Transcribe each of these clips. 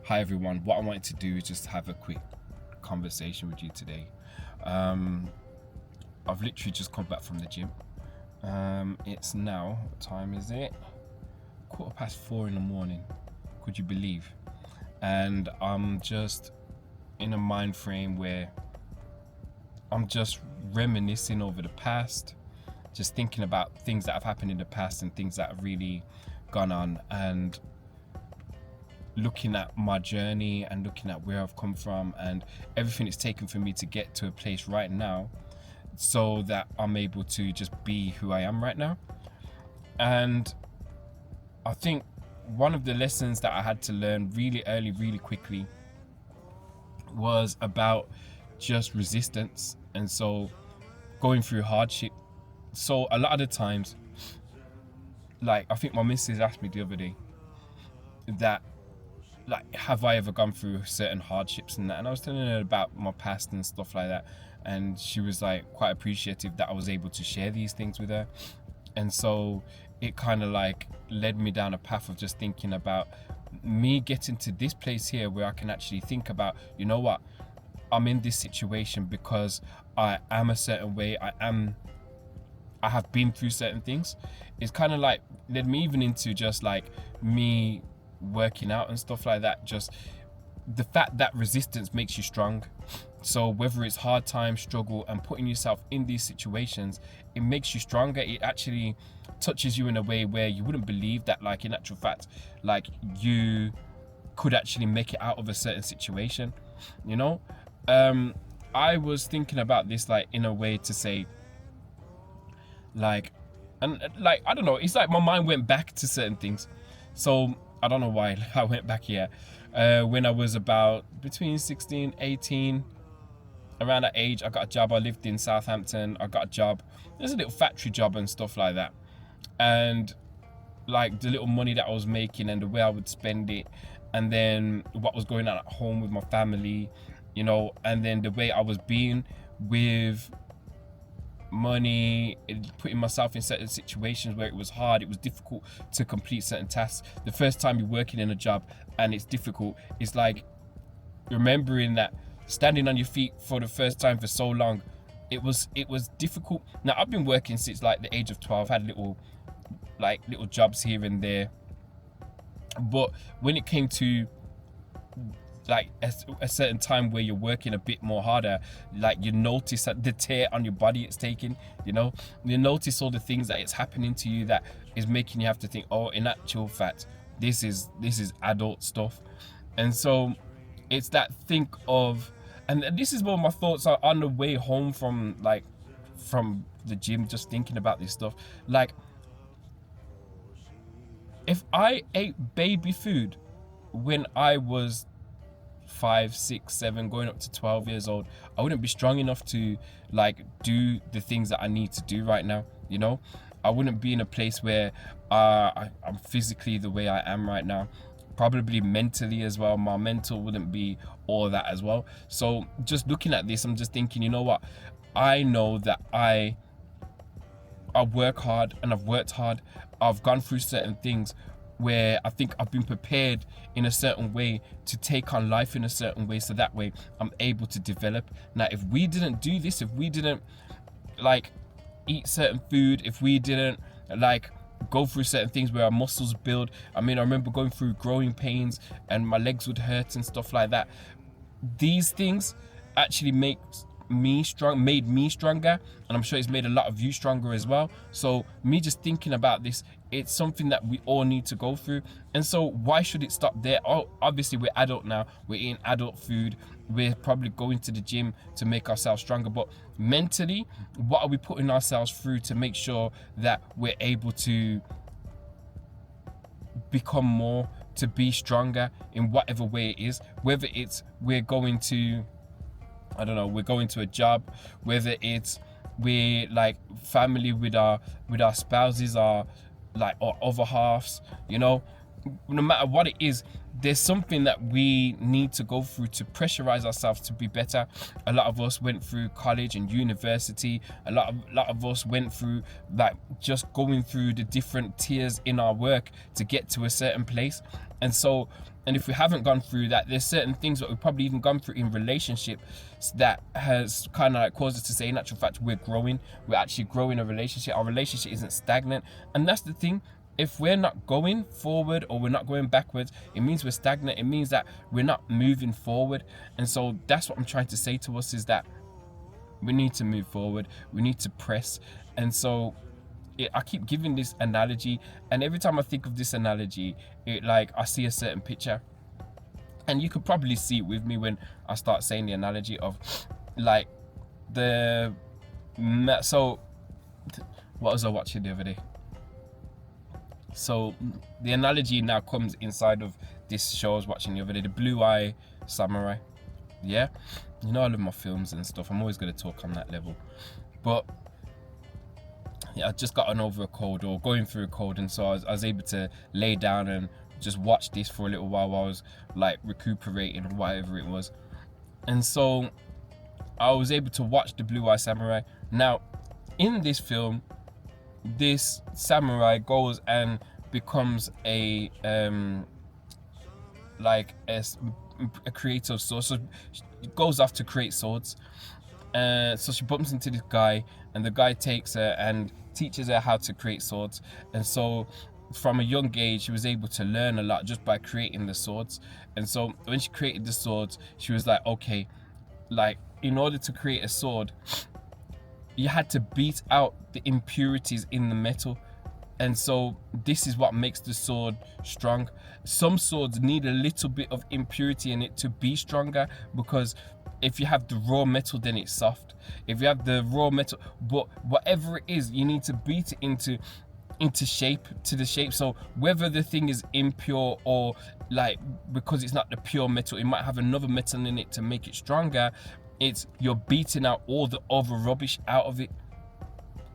Hi everyone, what I wanted to do is just have a quick conversation with you today. I've literally just come back from the gym. It's now, what time is it? 4:15 in the morning, could you believe? And I'm just in a mind frame where I'm just reminiscing over the past, just thinking about things that have happened in the past and things that have really gone on, and looking at my journey and looking at where I've come from and everything it's taken for me to get to a place right now so that I'm able to just be who I am right now. And I think one of the lessons that I had to learn really early, really quickly, was about just resistance. And so going through hardship. So a lot of the times, like, I think my missus asked me the other day that, like, have I ever gone through certain hardships and that, and I was telling her about my past and stuff like that, and she was like quite appreciative that I was able to share these things with her. And so it kind of like led me down a path of just thinking about me getting to this place here where I can actually think about, you know what, I'm in this situation because I am a certain way, I have been through certain things. It's kind of like led me even into just like me working out and stuff like that. Just the fact that resistance makes you strong. So whether it's hard time, struggle, and putting yourself in these situations, it makes you stronger. It actually touches you in a way where you wouldn't believe that, like, in actual fact, like, you could actually make it out of a certain situation, you know. I was thinking about this, like, in a way to say, like, and like, I don't know, it's like my mind went back to certain things. So I don't know why I went back here. When I was about between 16, 18, around that age, I got a job. I lived in Southampton. I got a job. There's a little factory job and stuff like that. And like the little money that I was making and the way I would spend it, and then what was going on at home with my family, you know, and then the way I was being with money, putting myself in certain situations where it was hard, it was difficult to complete certain tasks. The first time you're working in a job and it's difficult, it's like remembering that standing on your feet for the first time for so long, it was difficult. Now I've been working since like the age of 12, had little jobs here and there, but when it came to like a certain time where you're working a bit more harder, like, you notice that the tear on your body it's taking, you know, you notice all the things that it's happening to you that is making you have to think, oh, in actual fact, this is adult stuff. And so it's that think of, and this is what my thoughts are on the way home from the gym, just thinking about this stuff. Like, if I ate baby food when I was 5, 6, 7, going up to 12 years old, I wouldn't be strong enough to like do the things that I need to do right now, you know. I wouldn't be in a place where I'm physically the way I am right now. Probably mentally as well, my mental wouldn't be all that as well. So just looking at this, I'm just thinking, you know what, I know that I work hard and I've worked hard. I've gone through certain things where I think I've been prepared in a certain way to take on life in a certain way, so that way I'm able to develop. Now, if we didn't do this, if we didn't like eat certain food, if we didn't like go through certain things where our muscles build, I mean, I remember going through growing pains and my legs would hurt and stuff like that. These things actually made me stronger, and I'm sure it's made a lot of you stronger as well. So me just thinking about this, it's something that we all need to go through. And so why should it stop there? Oh, obviously we're adult now, we're eating adult food, we're probably going to the gym to make ourselves stronger, but mentally, what are we putting ourselves through to make sure that we're able to become more, to be stronger in whatever way it is? Whether it's we're going to, I don't know, we're going to a job, whether it's we're like family with our spouses, or like our other halves, you know, no matter what it is, there's something that we need to go through to pressurize ourselves to be better. A lot of us went through college and university. A lot of us went through like just going through the different tiers in our work to get to a certain place. And so, and if we haven't gone through that, there's certain things that we've probably even gone through in relationships that has kind of like caused us to say, in actual fact, we're growing. We're actually growing a relationship. Our relationship isn't stagnant. And that's the thing. If we're not going forward or we're not going backwards, it means we're stagnant. It means that we're not moving forward. And so that's what I'm trying to say to us, is that we need to move forward. We need to press. And so I keep giving this analogy, and every time I think of this analogy, I see a certain picture, and you could probably see it with me when I start saying the analogy of like so what was I watching the other day? So the analogy now comes inside of this show I was watching the other day, the Blue Eye Samurai. Yeah, you know, I love my films and stuff. I'm always going to talk on that level, but I just gotten over a cold, or going through a cold, and so I was able to lay down and just watch this for a little while I was like recuperating or whatever it was. And so I was able to watch the Blue Eye Samurai. Now, in this film, this samurai goes and becomes a creator of swords. So she goes off to create swords. So she bumps into this guy, and the guy takes her and teaches her how to create swords. And so from a young age, she was able to learn a lot just by creating the swords. And so when she created the swords, she was like, okay, like in order to create a sword, you had to beat out the impurities in the metal. And so this is what makes the sword strong. Some swords need a little bit of impurity in it to be stronger, because if you have the raw metal, then it's soft. If you have the raw metal, but whatever it is, you need to beat it into shape, to the shape. So whether the thing is impure, or like because it's not the pure metal, it might have another metal in it to make it stronger. You're beating out all the other rubbish out of it.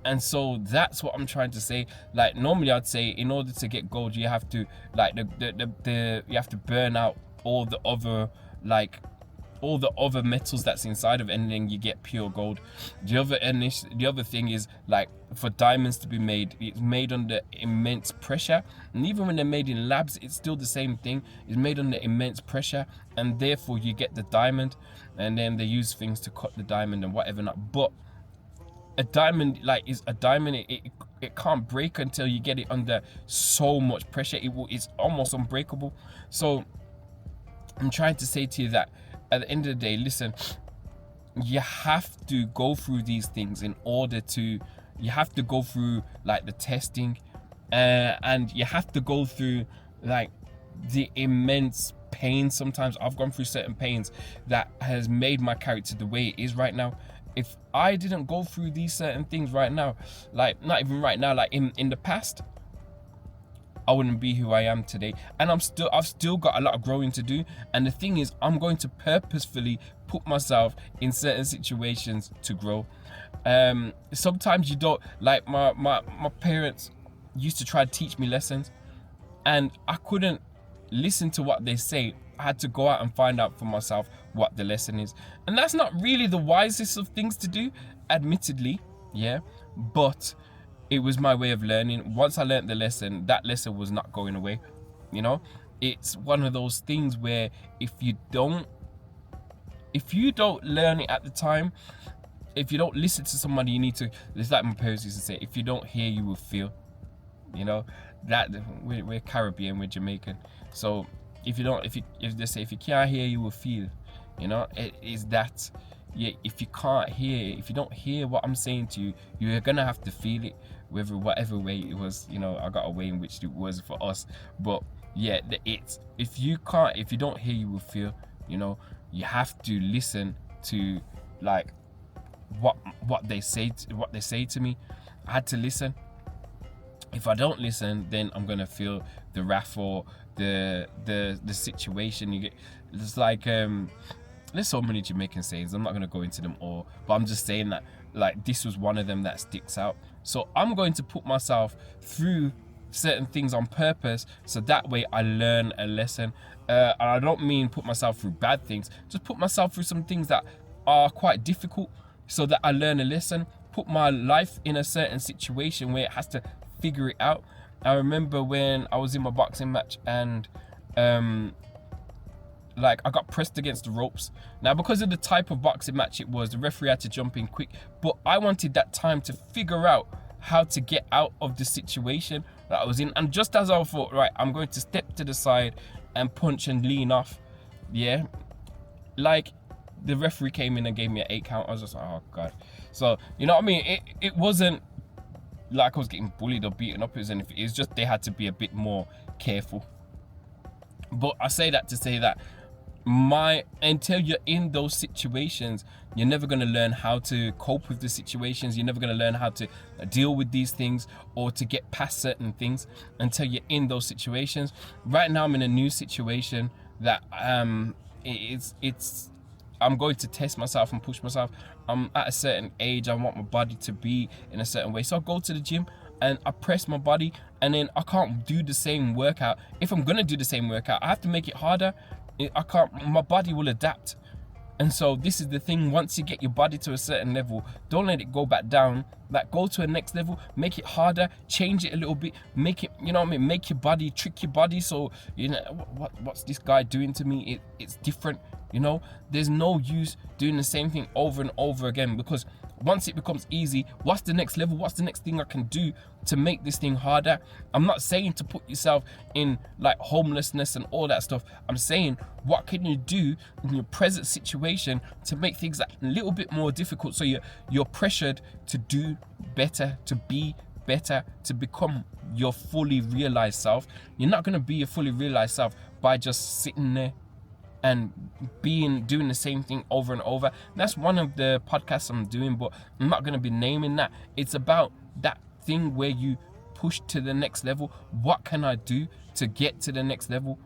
And so that's what I'm trying to say. Like normally I'd say in order to get gold, you have to like you have to burn out all the other metals that's inside of it, and then you get pure gold. The other thing is, like, for diamonds to be made, it's made under immense pressure, and even when they're made in labs, it's still the same thing. It's made under immense pressure, and therefore you get the diamond, and then they use things to cut the diamond and whatever not. But a diamond, is a diamond, it can't break until you get it under so much pressure. It's almost unbreakable. So I'm trying to say to you that at the end of the day, listen, you have to go through these things in order to, you have to go through like the testing, and you have to go through like the immense pain. Sometimes I've gone through certain pains that has made my character the way it is right now. If I didn't go through these certain things right now, like not even right now, like in the past, I wouldn't be who I am today. And I've still got a lot of growing to do. And the thing is, I'm going to purposefully put myself in certain situations to grow. Sometimes you don't, like my parents used to try to teach me lessons, and I couldn't listen to what they say. I had to go out and find out for myself what the lesson is. And that's not really the wisest of things to do, admittedly, yeah, but it was my way of learning. Once I learned the lesson, that lesson was not going away. You know, it's one of those things where if you don't learn it at the time, if you don't listen to somebody, you need to, it's like my parents used to say, if you don't hear, you will feel. You know, that we're Caribbean, we're Jamaican. So if they say, if you can't hear, you will feel. You know, it is that. Yeah, if you can't hear, if you don't hear what I'm saying to you, you're gonna have to feel it, whatever way it was. You know, I got a way in which it was for us, but yeah, if you don't hear, you will feel. You know, you have to listen to like what they say to me. I had to listen. If I don't listen, then I'm gonna feel the wrath or the situation. You get, it's like there's so many Jamaican sayings. I'm not going to go into them all, but I'm just saying that like this was one of them that sticks out. So I'm going to put myself through certain things on purpose, so that way I learn a lesson. And I don't mean put myself through bad things, just put myself through some things that are quite difficult so that I learn a lesson, put my life in a certain situation where it has to figure it out. I remember when I was in my boxing match and like I got pressed against the ropes. Now, because of the type of boxing match it was, the referee had to jump in quick, but I wanted that time to figure out how to get out of the situation that I was in. And just as I thought, right, I'm going to step to the side and punch and lean off, yeah, like the referee came in and gave me an 8 count. I was just like, oh God. So, you know what I mean? It wasn't like I was getting bullied or beaten up, it's just they had to be a bit more careful. But I say that to say that until you're in those situations, you're never going to learn how to cope with the situations. You're never going to learn how to deal with these things or to get past certain things until you're in those situations. Right now I'm in a new situation that it's I'm going to test myself and push myself. I'm at a certain age, I want my body to be in a certain way, so I go to the gym and I press my body, and then I can't do the same workout. If I'm gonna do the same workout, I have to make it harder. I can't, my body will adapt. And so this is the thing, once you get your body to a certain level, don't let it go back down. Like, go to a next level, make it harder, change it a little bit, make it, you know what I mean, make your body, trick your body, so, you know, what's this guy doing to me? It's different, you know? There's no use doing the same thing over and over again, because once it becomes easy, what's the next level? What's the next thing I can do to make this thing harder? I'm not saying to put yourself in like homelessness and all that stuff. I'm saying, what can you do in your present situation to make things like a little bit more difficult, so you're pressured to do better, to be better, to become your fully realized self. You're not going to be your fully realized self by just sitting there and doing the same thing over and over. That's one of the podcasts I'm doing, but I'm not going to be naming that. It's about that thing where you push to the next level. What can I do to get to the next level?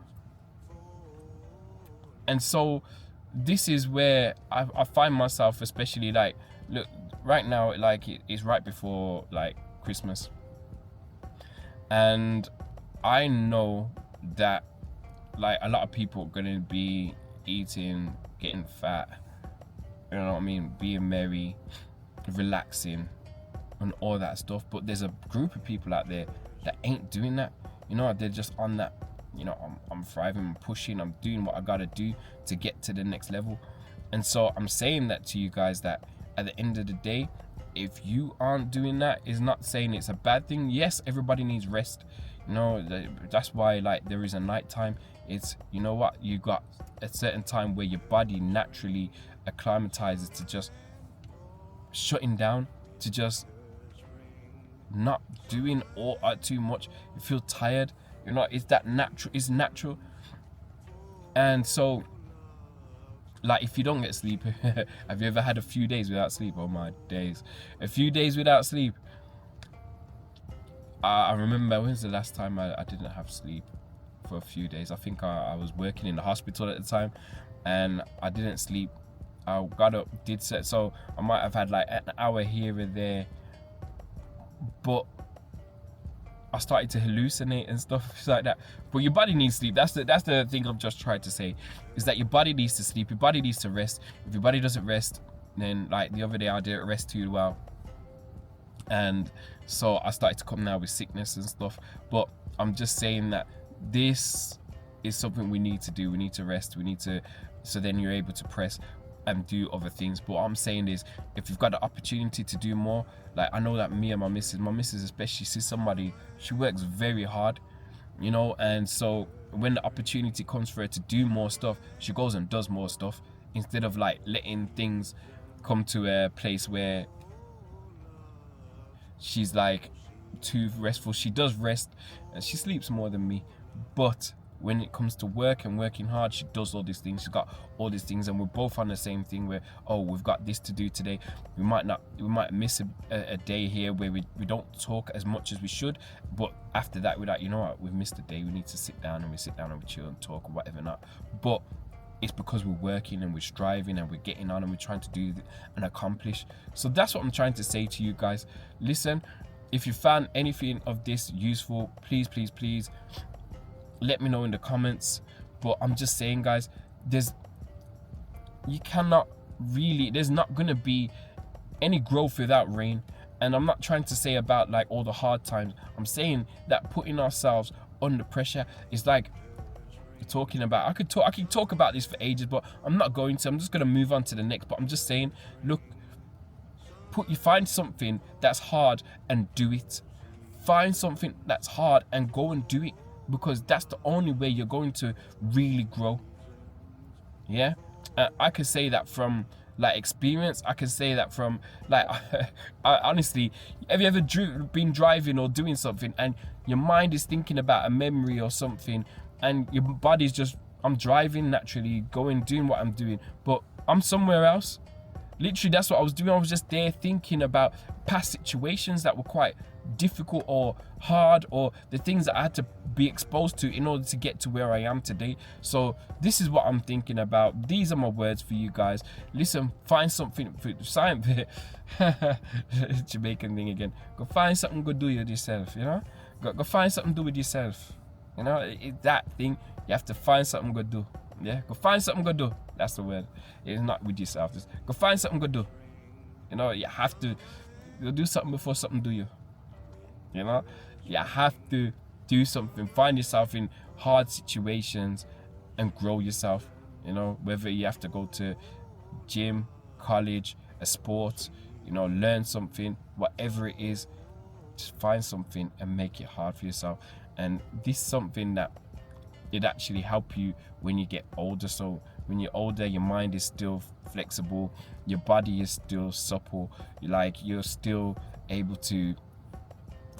And so this is where I find myself, especially like, look, right now, like it's right before like Christmas, and I know that like a lot of people are gonna be eating, getting fat, you know what I mean, being merry, relaxing, and all that stuff. But there's a group of people out there that ain't doing that. You know, they're just on that, you know, I'm thriving, I'm pushing, I'm doing what I gotta do to get to the next level. And so I'm saying that to you guys, that at the end of the day, if you aren't doing that, is not saying it's a bad thing. Yes, everybody needs rest. You know, that's why like there is a night time. It's, you know what, you got a certain time where your body naturally acclimatizes to just shutting down, to just not doing all too much. You feel tired, you know, it's that natural, it's natural. And so like, if you don't get sleep, have you ever had a few days without sleep? Oh my days, a few days without sleep. I remember, when's the last time I didn't have sleep for a few days? I think I was working in the hospital at the time, and I didn't sleep. I got up, so I might have had like an hour here or there, but I started to hallucinate and stuff like that. But your body needs sleep. That's the thing I'm just trying to say, is that your body needs to sleep. Your body needs to rest. If your body doesn't rest, then like the other day I didn't rest too well, and so I started to come now with sickness and stuff. But I'm just saying that this is something we need to do. We need to rest. We need to, so then you're able to press and do other things. But what I'm saying is, if you've got the opportunity to do more, like I know that me and my missus especially, she's somebody, she works very hard, you know, and so when the opportunity comes for her to do more stuff, she goes and does more stuff, instead of like letting things come to a place where she's like too restful. She does rest and she sleeps more than me, but when it comes to work and working hard, she does all these things. She's got all these things, and we're both on the same thing where, oh, we've got this to do today. We might miss a day here where we don't talk as much as we should, but after that we're like, you know what, we've missed a day, we need to sit down and we chill and talk or whatever not. But it's because we're working and we're striving and we're getting on and we're trying to do and accomplish. So that's what I'm trying to say to you guys. Listen, if you found anything of this useful, please let me know in the comments. But I'm just saying, guys, there's not gonna be any growth without rain. And I'm not trying to say about like all the hard times. I'm saying that putting ourselves under pressure is like talking about. I could talk about this for ages, but I'm not going to. I'm just going to move on to the next. But I'm just saying, look, find something that's hard and do it. Find something that's hard and go and do it, because that's the only way you're going to really grow. Yeah, I could say that from like experience. I can say that from like I honestly, have you ever been driving or doing something and your mind is thinking about a memory or something, and your body's just, I'm driving naturally, doing what I'm doing, but I'm somewhere else. Literally, that's what I was doing. I was just there thinking about past situations that were quite difficult or hard, or the things that I had to be exposed to in order to get to where I am today. So this is what I'm thinking about. These are my words for you guys. Listen, find something for Jamaican thing again. Go find something good do with yourself, you know? Go find something to do with yourself. You know, that thing, you have to find something good do. Yeah, go find something good do. That's the word. It's not with yourself. Just go find something good do. You know, you have to go do something before something do you. You know, you have to do something. Find yourself in hard situations and grow yourself. You know, whether you have to go to gym, college, a sport, you know, learn something, whatever it is, just find something and make it hard for yourself. And this is something that it actually help you when you get older. So when you're older, your mind is still flexible, your body is still supple, you're still able to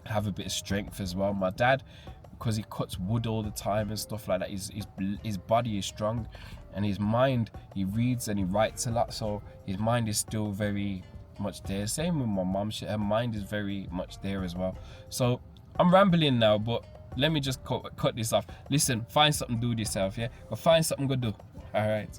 have a bit of strength as well. My dad, because he cuts wood all the time and stuff like that, his body is strong, and his mind, he reads and he writes a lot, so his mind is still very much there. Same with my mom, her mind is very much there as well. So I'm rambling now, but let me just cut this off. Listen, find something to do with yourself, yeah? Go find something good to do. All right.